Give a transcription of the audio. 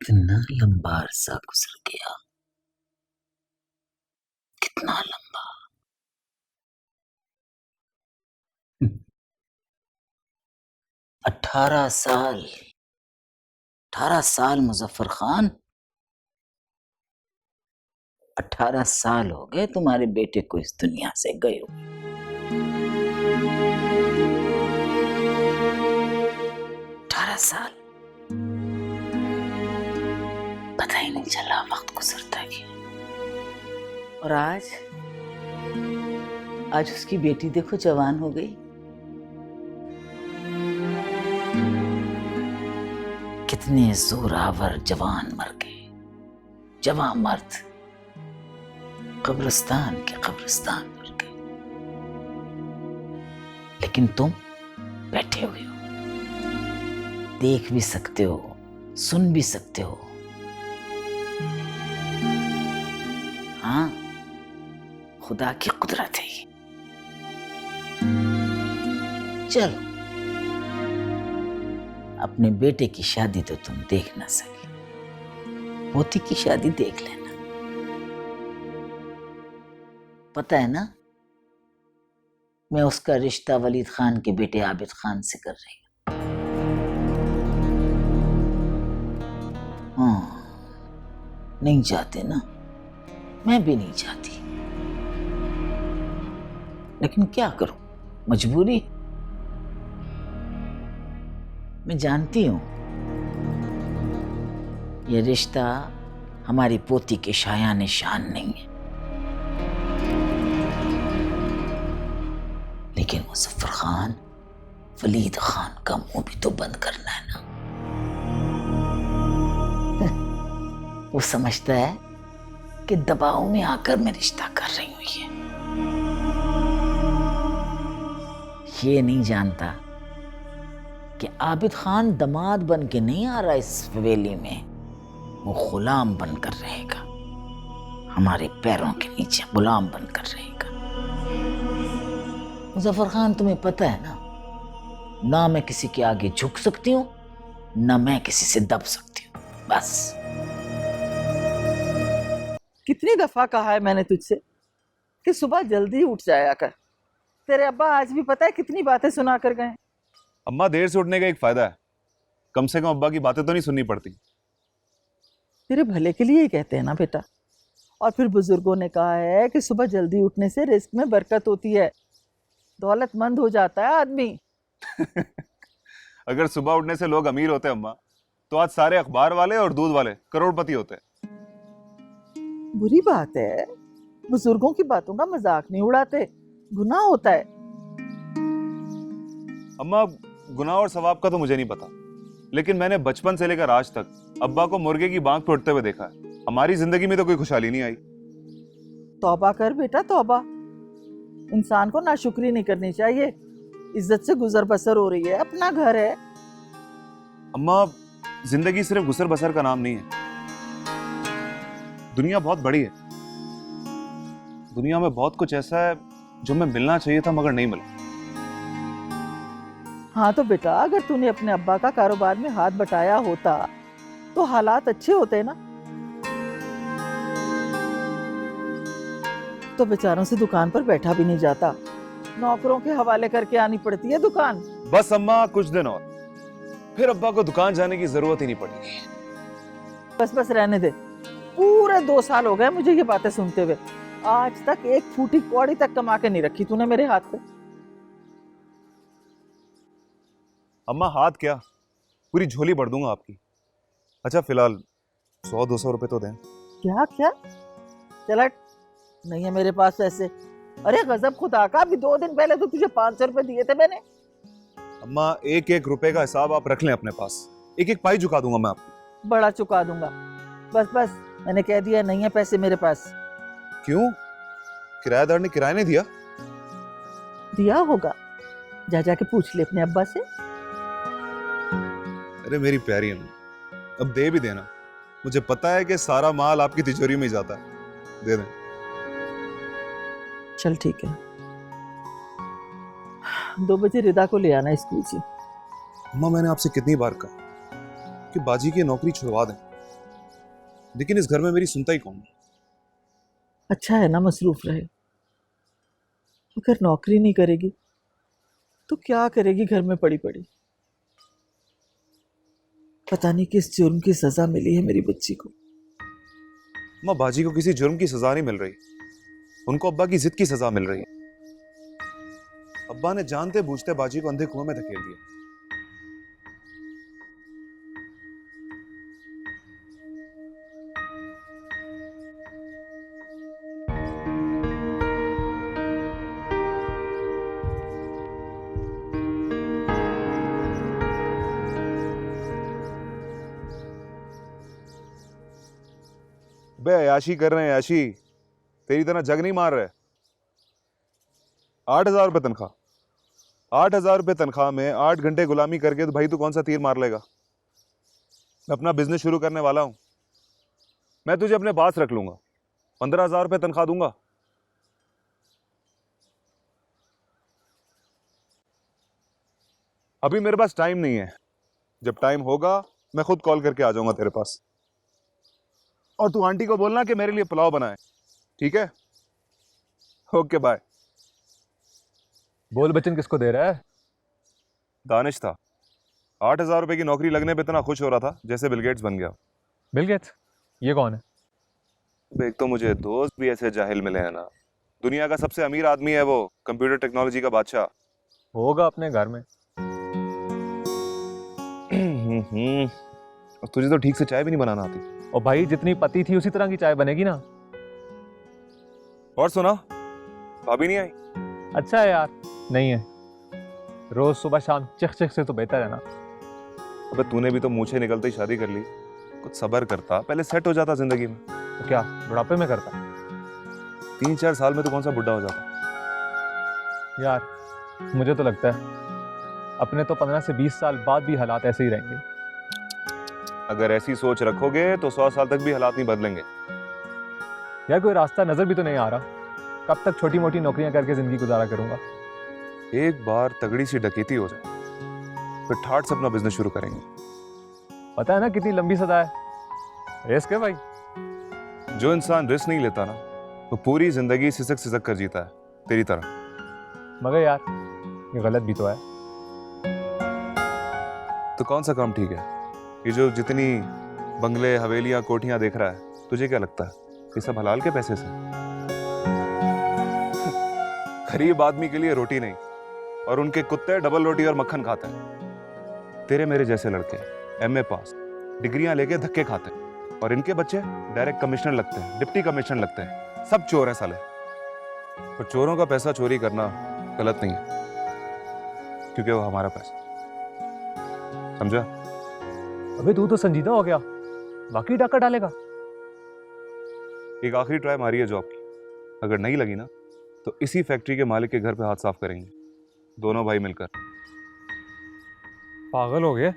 कितना लंबा अरसा गुजर गया, कितना लंबा। 18 साल, 18 साल मुजफ्फर खान। 18 साल हो गए तुम्हारे बेटे को इस दुनिया से गए हुए। 18 साल, पता ही नहीं चला वक्त गुजरता गया। और आज उसकी बेटी देखो जवान हो गई। कितने जोरावर जवान मर गए, जवान मर्द कब्रिस्तान के कब्रिस्तान मर गए। लेकिन तुम बैठे हुए हो, देख भी सकते हो, सुन भी सकते हो। हाँ, खुदा की कुदरत है ये। चलो, अपने बेटे की शादी तो तुम देख ना सके, पोती की शादी देख लेना। पता है ना, मैं उसका रिश्ता वलीद खान के बेटे आबिद खान से कर रही हूं। हाँ, नहीं चाहते ना, मैं भी नहीं चाहती, लेकिन क्या करूं, मजबूरी। मैं जानती हूं यह रिश्ता हमारी पोती के शायान शान नहीं है, लेकिन मुजफ्फर खान, वलीद खान का मुंह भी तो बंद करना है ना। वो समझता है कि दबाव में आकर मैं रिश्ता कर रही हूं। ये नहीं जानता कि आबिद खान दमाद बन के नहीं आ रहा इस हवेली में, वो गुलाम बनकर रहेगा, हमारे पैरों के नीचे गुलाम बनकर रहेगा। मुजफ्फर खान, तुम्हें पता है ना मैं किसी के आगे झुक सकती हूँ, ना मैं किसी से दब सकती हूँ, बस। कितनी दफा कहा है मैंने तुझसे कि सुबह जल्दी उठ जाया कर। तेरे अब्बा आज भी पता है कितनी बातें सुना कर गए। अम्मा, देर से उठने का एक फायदा है, कम से कम अब्बा की बातें तो नहीं सुननी पड़ती। तेरे भले के लिए ही कहते हैं ना बेटा। और फिर बुजुर्गों ने कहा है कि सुबह जल्दी उठने से रिस्क में बरकत होती है, दौलतमंद हो जाता है आदमी। अगर सुबह उठने से लोग अमीर होते अम्मा, तो आज सारे अखबार वाले और दूध वाले करोड़पति होते। बुरी बात है, बुजुर्गों की बातों का मजाक नहीं उड़ाते, गुनाह होता है। अम्मा, गुनाह और सवाब का तो मुझे नहीं पता, लेकिन मैंने बचपन से लेकर आज तक अब्बा को मुर्गे की बांग पे उठते हुए देखा है। हमारी जिंदगी में तो कोई खुशहाली नहीं आई। तौबा कर बेटा, तौबा। इंसान को नाशुक्री नहीं करनी चाहिए। इज्जत से गुजर बसर हो रही है, अपना घर है। अम्मा, जिंदगी सिर्फ गुजर बसर का नाम नहीं है, दुनिया बहुत बड़ी है। दुनिया में बहुत कुछ ऐसा है जो मैं मिलना चाहिए था मगर नहीं मिला। हाँ तो बेटा, अगर तूने अपने अब्बा का कारोबार में हाथ बटाया होता तो हालात अच्छे होते ना। तो बेचारों से दुकान पर बैठा भी नहीं जाता, नौकरों के हवाले करके आनी पड़ती है दुकान। बस अम्मा, कुछ दिन और, फिर अब्बा को दुकान जाने की जरूरत ही नहीं पड़ेगी। बस बस रहने दे। पूरे 2 साल हो गए मुझे ये बातें सुनते हुए, आज तक एक फूटी कौड़ी तक कमा के नहीं रखी तूने मेरे हाथ पे। अम्मा, हाथ क्या, पूरी झोली भर दूंगा आपकी। अच्छा, फिलहाल 100-200 रुपए तो दें। क्या क्या? चल हट, नहीं है मेरे पास पैसे। अरे गजब खुदा का, अभी 2 दिन पहले तो तुझे 500 रुपए दिए थे मैंने। अम्मा, एक एक रुपए का हिसाब आप रख लें अपने पास, एक एक पाई चुका दूंगा मैं आपकी। बड़ा चुका दूंगा। बस बस, मैंने कह दिया नहीं है पैसे मेरे पास। क्यों? किराएदार ने किराया नहीं दिया? दिया होगा, जा जाके पूछ ले अपने अब्बा से। अरे मेरी प्यारी अम्मा, अब दे भी देना, मुझे पता है कि सारा माल आपकी तिजोरी में ही जाता है, दे दें। चल ठीक है, 2 बजे रिदा को ले आना स्कूल से। अम्मा, मैंने आपसे कितनी बार कहा कि बाजी की नौकरी छुड़वा दें, लेकिन इस घर में मेरी सुनता ही कौन? अच्छा है ना मसरूफ रहे। अगर नौकरी नहीं करेगी तो क्या करेगी घर में पड़ी पड़ी। पता नहीं किस जुर्म की सजा मिली है मेरी बच्ची को। माँ, बाजी को किसी जुर्म की सजा नहीं मिल रही, उनको अब्बा की जिद की सजा मिल रही है। अब्बा ने जानते बूझते बाजी को अंधे कुएं में धकेल दिया। बे अयाशी कर रहे हैं, अयाशी। तेरी तरह जग नहीं मार रहे। 8,000 रुपये तनख्वाह, 8,000 रुपये तनख्वाह में 8 घंटे गुलामी करके तो भाई तू कौन सा तीर मार लेगा? मैं अपना बिजनेस शुरू करने वाला हूं। मैं तुझे अपने पास रख लूंगा, 15,000 रुपये तनख्वाह दूंगा। अभी मेरे पास टाइम नहीं है, जब टाइम होगा मैं खुद कॉल करके आ जाऊंगा तेरे पास। और तू आंटी को बोलना कि मेरे लिए पुलाव बनाए, ठीक है? Okay bye. बोल बच्चन किसको दे रहा है? दानिश था। 8,000 रुपए की नौकरी लगने पे इतना खुश हो रहा था जैसे बिल गेट्स बन गया। Bill Gates? ये कौन है? अब एक तो मुझे दोस्त भी ऐसे जाहिल मिले हैं ना। दुनिया का सबसे अमीर आदमी है वो, कंप्यूटर टेक्नोलॉजी का बादशाह। होगा अपने घर में। और तुझे तो ठीक से चाय भी नहीं बनाना आती। और भाई जितनी पति थी उसी तरह की चाय बनेगी ना। और सुना, भाभी नहीं आई? अच्छा है यार, नहीं है। रोज सुबह शाम चिख चिख से तो बेहतर है ना। अबे तूने भी तो मूछें निकलते ही शादी कर ली। कुछ सब्र करता, पहले सेट हो जाता जिंदगी में। तो क्या बुढ़ापे में करता? 3-4 साल में तो कौन सा बुढ़ा हो जाता। यार मुझे तो लगता है अपने तो 15 से 20 साल बाद भी हालात ऐसे ही रहेंगे। अगर ऐसी सोच रखोगे तो 100 साल तक भी हालात नहीं बदलेंगे। यार कोई रास्ता नजर भी तो नहीं आ रहा। कब तक छोटी मोटी नौकरियां करके जिंदगी गुजारा करूंगा? एक बार तगड़ी सी डकैती हो जाए, फिर ठाट से अपना बिजनेस शुरू करेंगे। पता है ना कितनी लंबी सदा है? रिस्क है भाई। जो इंसान रिस्क नहीं लेता ना, वो पूरी जिंदगी सिसक सिसक कर जीता है, तेरी तरह। मगर यार ये गलत भी तो है। तो कौन सा काम ठीक है? ये जो जितनी बंगले हवेलियां कोठियां देख रहा है, तुझे क्या लगता है ये सब हलाल के पैसे से? गरीब आदमी के लिए रोटी नहीं, और उनके कुत्ते डबल रोटी और मक्खन खाते हैं। तेरे मेरे जैसे लड़के एमए पास, डिग्रियां लेके धक्के खाते हैं, और इनके बच्चे डायरेक्ट कमिश्नर लगते हैं, डिप्टी कमिश्नर लगते हैं। सब चोर हैं साले। और चोरों का पैसा चोरी करना गलत नहीं है, क्योंकि वो हमारा पैसा। समझा? अबे तू तो संजीदा हो गया, वाकई डाका डालेगा? एक आखिरी ट्राई मारी है जॉब की, अगर नहीं लगी ना तो इसी फैक्ट्री के मालिक के घर पे हाथ साफ करेंगे, दोनों भाई मिलकर। पागल हो गए?